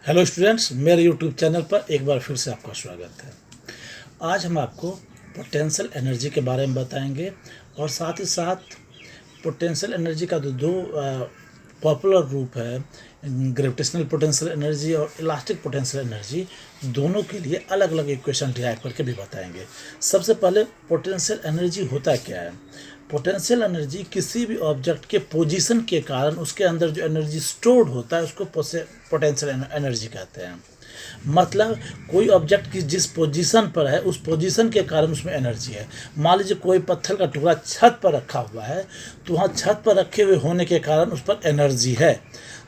Hello students, मेरे YouTube channel पर एक बार फिर से आपका स्वागत है। आज हम आपको पोटेंशियल एनर्जी के बारे में बताएंगे और साथ ही साथ पोटेंशियल एनर्जी का जो दो पॉपुलर रूप है, ग्रेविटेशनल पोटेंशियल एनर्जी और इलास्टिक पोटेंशियल एनर्जी, दोनों के लिए अलग अलग इक्वेशन डिराइव करके भी बताएंगे। सबसे पहले पोटेंशियल एनर्जी होता क्या है। पोटेंशियल एनर्जी किसी भी ऑब्जेक्ट के पोजीशन के कारण उसके अंदर जो एनर्जी स्टोर्ड होता है उसको पोटेंशियल एनर्जी कहते हैं। मतलब कोई ऑब्जेक्ट की जिस पोजीशन पर है उस पोजीशन के कारण उसमें एनर्जी है। मान लीजिए कोई पत्थर का टुकड़ा छत पर रखा हुआ है तो वहाँ छत पर रखे हुए होने के कारण उस पर एनर्जी है,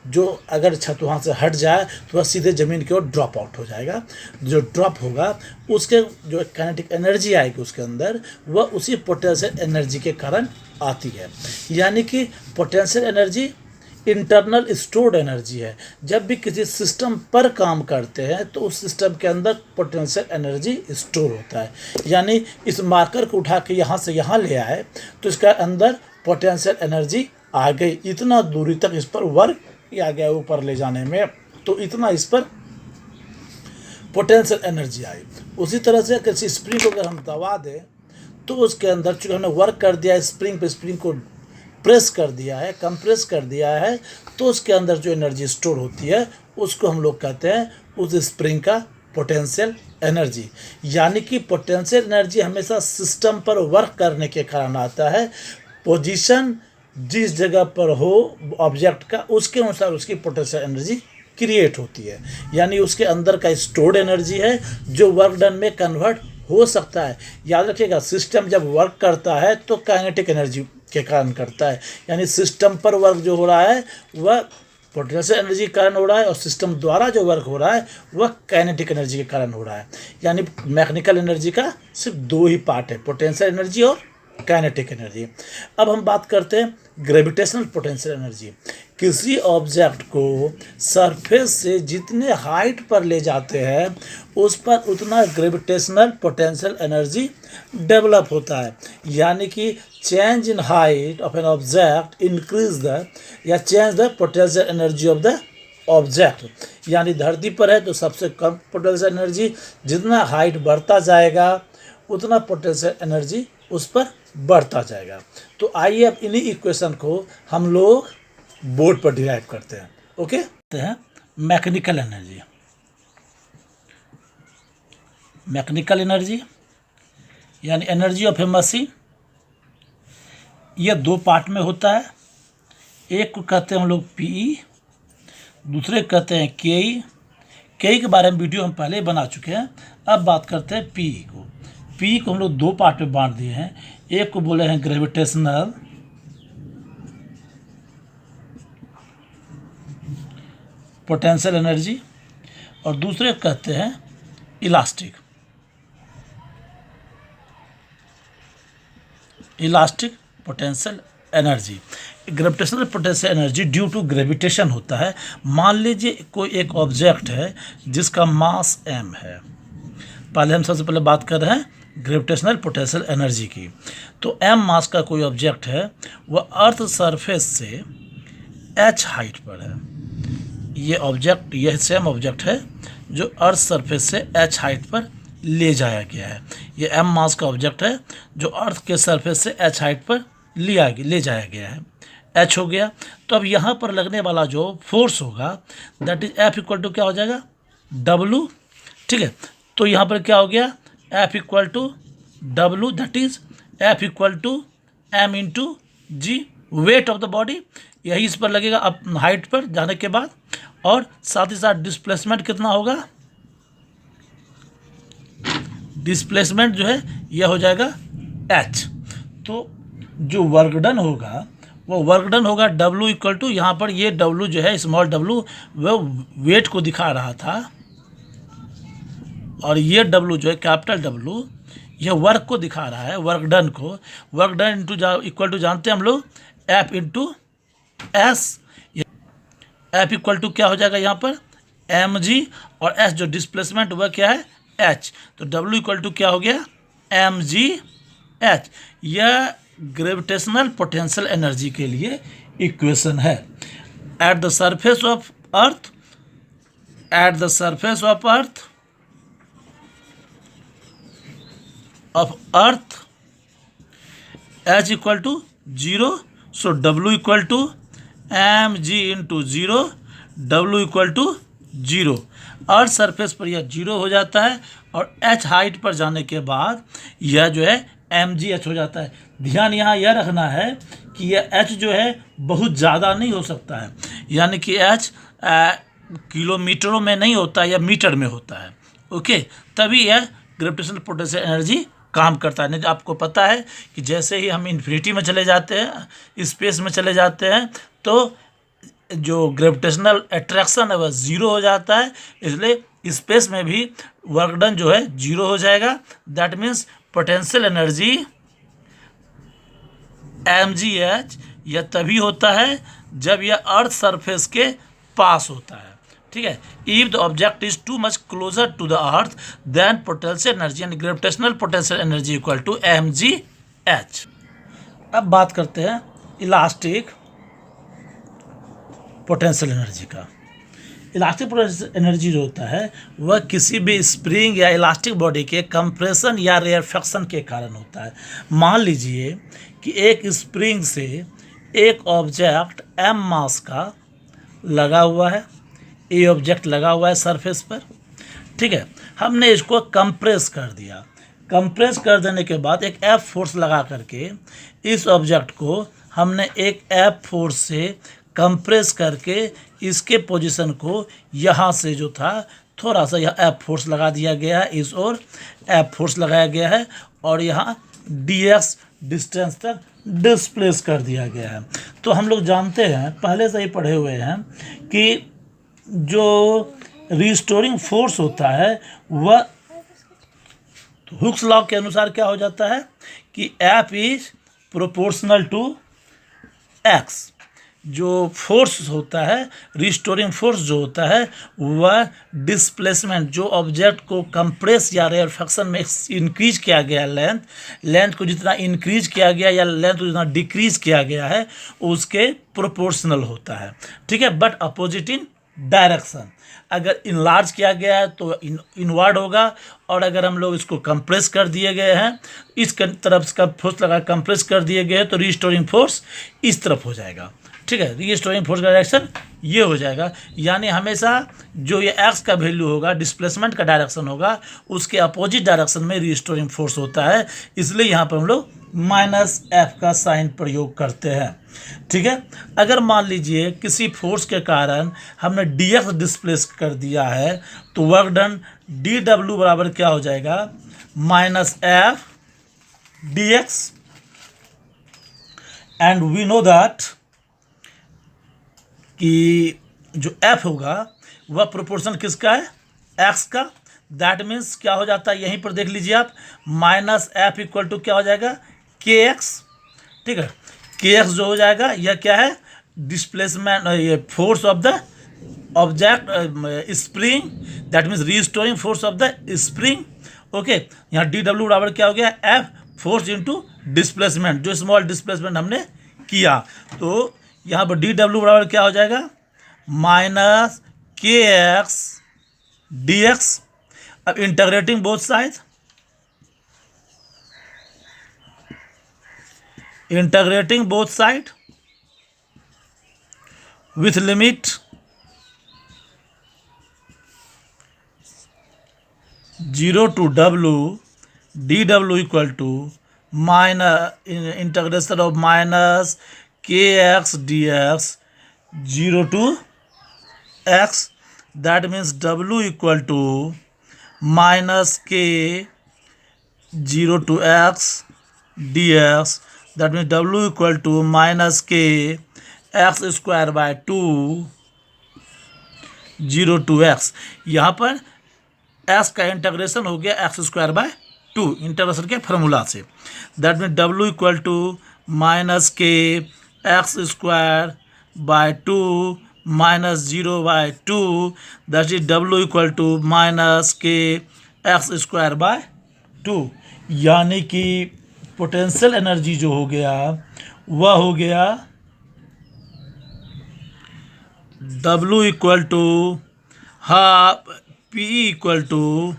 जो अगर छत वहाँ से हट जाए तो वह सीधे ज़मीन की ओर ड्रॉप आउट हो जाएगा। जो ड्रॉप होगा उसके जो काइनेटिक एनर्जी आएगी उसके अंदर, वह उसी पोटेंशियल एनर्जी के कारण आती है। यानी कि potential energy internal stored energy है। जब भी किसी सिस्टम पर काम करते हैं तो उस सिस्टम के अंदर पोटेंशियल एनर्जी स्टोर होता है। यानी इस मार्कर को उठा के यहाँ से यहाँ ले आए तो इसका अंदर पोटेंशियल एनर्जी आ गई, इतना दूरी तक इस पर वर्क किया गया ऊपर ले जाने में, तो इतना इस पर पोटेंशियल एनर्जी आई। उसी तरह से किसी स्प्रिंग को अगर हम दबा दें तो उसके अंदर चूँकि हमने वर्क कर दिया है, स्प्रिंग पे स्प्रिंग को प्रेस कर दिया है, कंप्रेस कर दिया है, तो उसके अंदर जो एनर्जी स्टोर होती है उसको हम लोग कहते हैं उस स्प्रिंग का पोटेंशियल एनर्जी। यानी कि पोटेंशियल एनर्जी हमेशा सिस्टम पर वर्क करने के कारण आता है। पोजीशन जिस जगह पर हो ऑब्जेक्ट का उसके अनुसार उसकी पोटेंशियल एनर्जी क्रिएट होती है। यानी उसके अंदर का स्टोर्ड एनर्जी है जो वर्क डन में कन्वर्ट हो सकता है। याद रखिएगा, सिस्टम जब वर्क करता है तो काइनेटिक एनर्जी के कारण करता है। यानी सिस्टम पर वर्क जो हो रहा है वह पोटेंशियल एनर्जी के कारण हो रहा है और सिस्टम द्वारा जो वर्क हो रहा है वह काइनेटिक एनर्जी के कारण हो रहा है। यानी मैकेनिकल एनर्जी का सिर्फ दो ही पार्ट है, पोटेंशियल एनर्जी और काइनेटिक एनर्जी। अब हम बात करते हैं ग्रेविटेशनल पोटेंशियल एनर्जी। किसी ऑब्जेक्ट को सरफेस से जितने हाइट पर ले जाते हैं उस पर उतना ग्रेविटेशनल पोटेंशियल एनर्जी डेवलप होता है। यानी कि change in height of an object increase the या change the potential energy of the object. यानी धरती पर है तो सबसे कम पोटेंशियल एनर्जी, जितना हाइट बढ़ता जाएगा उतना पोटेंशियल एनर्जी उस पर बढ़ता जाएगा। तो आइए अब इन्हीं इक्वेशन को हम लोग बोर्ड पर डिराइव करते हैं। Okay, mechanical energy. Mechanical energy यानी एनर्जी ऑफ ए मशीन, यह दो पार्ट में होता है। एक को कहते हैं हम लोग पीई, दूसरे कहते हैं केई। केई के बारे में वीडियो हम पहले ही बना चुके हैं। अब बात करते हैं पीई को। पी को हम लोग दो पार्ट में बांट दिए हैं। एक को बोले हैं ग्रेविटेशनल पोटेंशियल एनर्जी और दूसरे कहते हैं elastic potential energy. Gravitational potential energy due to gravitation होता है। मान लीजिए कोई एक ऑब्जेक्ट है जिसका मास m है। पहले हम सबसे पहले बात कर रहे हैं ग्रेविटेशनल पोटेंशियल एनर्जी की। तो m मास का कोई ऑब्जेक्ट है, वह अर्थ सरफेस से h हाइट पर है। ये ऑब्जेक्ट, यह सेम ऑब्जेक्ट है जो अर्थ सरफेस से h हाइट पर ले जाया गया है। ये m मास का ऑब्जेक्ट है जो अर्थ के सरफेस से h हाइट पर ले जाया गया है। h हो गया। तो अब यहाँ पर लगने वाला जो फोर्स होगा that is F equal to क्या हो जाएगा, W। ठीक है, तो यहाँ पर क्या हो गया, F equal to W, that is F equal to M into G, weight of the body. यही इस पर लगेगा अब हाइट पर जाने के बाद। और साथ ही साथ डिस्प्लेसमेंट कितना होगा, डिस्प्लेसमेंट जो है यह हो जाएगा H। तो जो वर्क डन होगा वो वर्क डन होगा W इक्वल टू, यहाँ पर ये W जो है स्मॉल w वह वेट को दिखा रहा था और ये W जो है कैपिटल W यह वर्क को दिखा रहा है, वर्क डन को। Work done into equal to जानते हैं हम लोग F into S। F equal to क्या हो जाएगा यहाँ पर mg और S जो डिस्प्लेसमेंट वह क्या है h। तो W इक्वल टू क्या हो गया mg h। यह ग्रेविटेशनल पोटेंशियल एनर्जी के लिए इक्वेशन है। At the surface of earth at the surface of earth H equal to 0, so W equal to mg into 0, W equal to 0। Earth surface पर यह 0 हो जाता है और h हाइट पर जाने के बाद यह जो है mgh हो जाता है। ध्यान यहाँ यह रखना है कि यह h जो है बहुत ज़्यादा नहीं हो सकता है, यानी कि h किलोमीटरों में नहीं होता है या मीटर में होता है। ओके, तभी यह ग्रेविटेशनल पोटेंशियल एनर्जी काम करता है। नहीं तो आपको पता है कि जैसे ही हम इन्फिनिटी में चले जाते हैं, स्पेस में चले जाते हैं, तो जो ग्रेविटेशनल अट्रैक्शन है वह 0 हो जाता है, इसलिए स्पेस में भी वर्क डन जो है 0 हो जाएगा। That means potential energy mgh यह तभी होता है जब यह अर्थ सरफेस के पास होता है। ठीक है, if the object is too much closer to the earth then potential energy and gravitational potential energy equal to mgh। अब बात करते हैं इलास्टिक पोटेंशियल एनर्जी का। इलास्टिक पोटेंशियल एनर्जी जो होता है वह किसी भी स्प्रिंग या इलास्टिक बॉडी के कंप्रेशन या रेयरफेक्शन के कारण होता है। मान लीजिए कि एक स्प्रिंग से एक ऑब्जेक्ट m मास का लगा हुआ है, ये ऑब्जेक्ट लगा हुआ है सरफेस पर। ठीक है, हमने इसको कंप्रेस कर दिया। कंप्रेस कर देने के बाद एक F फोर्स लगा करके इस ऑब्जेक्ट को हमने एक F फोर्स से कंप्रेस करके इसके पोजीशन को यहाँ से जो था थोड़ा सा यह F फोर्स लगा दिया गया है, इस ओर F फोर्स लगाया गया है और यहाँ dx डिस्टेंस तक डिस्प्लेस कर दिया गया है। तो हम लोग जानते हैं, पहले से ही पढ़े हुए हैं कि जो रिस्टोरिंग फोर्स होता है वह हुक्स लॉ के अनुसार क्या हो जाता है कि F is proportional to x। जो फोर्स होता है, रिस्टोरिंग फोर्स जो होता है वह डिस्प्लेसमेंट, जो ऑब्जेक्ट को कंप्रेस या रेयरफेक्शन में इंक्रीज किया गया, लेंथ को जितना इंक्रीज किया गया या लेंथ को जितना डिक्रीज किया गया है उसके प्रोपोर्शनल होता है। ठीक है, बट अपोजिट इन डायरेक्शन। अगर इनलार्ज किया गया है तो इनवर्ड होगा, और अगर हम लोग इसको कंप्रेस कर दिए गए हैं, इस तरफ का फोर्स लगा कंप्रेस कर दिए गए हैं, तो रिस्टोरिंग फोर्स इस तरफ हो जाएगा। ठीक है, रिस्टोरिंग फोर्स का डायरेक्शन ये हो जाएगा। यानी हमेशा जो ये एक्स का वैल्यू होगा, डिस्प्लेसमेंट का डायरेक्शन होगा, उसके अपोजिट डायरेक्शन में रिस्टोरिंग फोर्स होता है। इसलिए यहाँ पर हम लोग -F का साइन प्रयोग करते हैं। ठीक है, अगर मान लीजिए किसी फोर्स के कारण हमने dx डिस्प्लेस कर दिया है तो वर्क डन dw बराबर क्या हो जाएगा, -F dx। And we know that कि जो F होगा वह प्रोपोर्शन किसका है, x का। दैट मीन्स क्या हो जाता है, यहीं पर देख लीजिए आप, -F इक्वल टू क्या हो जाएगा, kx। ठीक है, kx जो हो जाएगा यह क्या है, डिस्प्लेसमेंट, ये force of the object spring, that means restoring force of the spring. Okay, यहाँ dw बराबर क्या हो गया, F फोर्स इंटू डिस्प्लेसमेंट, जो स्मॉल डिस्प्लेसमेंट हमने किया। तो यहाँ पर dw बराबर क्या हो जाएगा, -kx dx। अब integrating both side, integrating both side with limit 0 to w, dw equal to minus integration of -kx dx 0 to x, that means w equal to -k 0 to x dx, that means w equal to -k x square by 2 0 to x। यहाँ पर x का integration हो गया x square by 2 integration के formula से। That mean w equal to -k x square by 2 -0 by 2, that is w equal to -k x square by 2। यानी कि potential energy जो हो गया वह हो गया W equal to half P equal to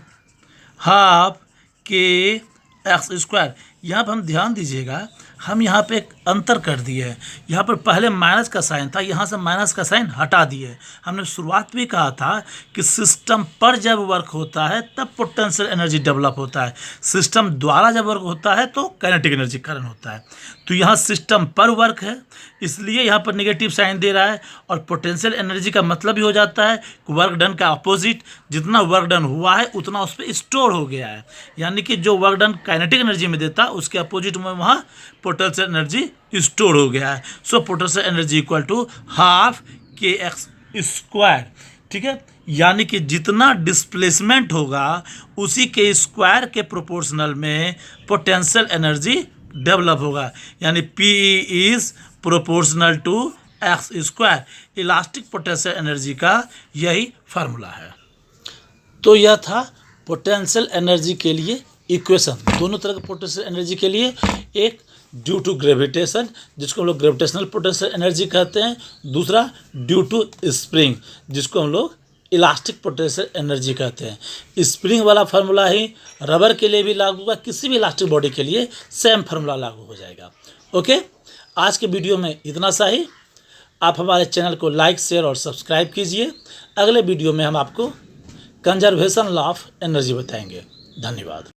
half K X square. यहाँ पर हम ध्यान दीजिएगा, हम यहाँ पे एक अंतर कर दिए हैं। यहाँ पर पहले माइनस का साइन था, यहाँ से माइनस का साइन हटा दिए। हमने शुरुआत में कहा था कि सिस्टम पर जब वर्क होता है तब पोटेंशियल एनर्जी डेवलप होता है, सिस्टम द्वारा जब वर्क होता है तो काइनेटिक एनर्जी कारण होता है। तो यहाँ सिस्टम पर वर्क है, इसलिए यहाँ पर नेगेटिव साइन दे रहा है। और पोटेंशियल एनर्जी का मतलब ही हो जाता है कि वर्क डन का अपोजिट, जितना वर्क डन हुआ है उतना उस पर स्टोर हो गया है। यानी कि जो वर्क डन काइनेटिक एनर्जी में देता, उसके अपोजिट में वहाँ पोटेंशियल एनर्जी स्टोर हो गया है। So potential energy equal to half K X square. ठीक है, यानी कि जितना डिस्प्लेसमेंट होगा उसी के स्क्वायर के प्रोपोर्शनल में पोटेंशियल एनर्जी डेवलप होगा। यानी P is proportional to X square. Elastic potential energy का यही फार्मूला है। तो यह था पोटेंशियल एनर्जी के लिए इक्वेशन, दोनों तरह के पोटेंशियल एनर्जी के लिए। एक ड्यू टू ग्रेविटेशन, जिसको हम लोग ग्रेविटेशनल पोटेंशियल एनर्जी कहते हैं। दूसरा ड्यू टू स्प्रिंग, जिसको हम लोग इलास्टिक पोटेंशियल एनर्जी कहते हैं। स्प्रिंग वाला फार्मूला ही रबर के लिए भी लागू होगा, किसी भी इलास्टिक बॉडी के लिए सेम फार्मूला लागू हो जाएगा। ओके, आज के वीडियो में इतना सा ही। आप हमारे चैनल को लाइक, शेयर और सब्सक्राइब कीजिए। अगले वीडियो में हम आपको कंजर्वेशन लॉ ऑफ एनर्जी बताएंगे। धन्यवाद।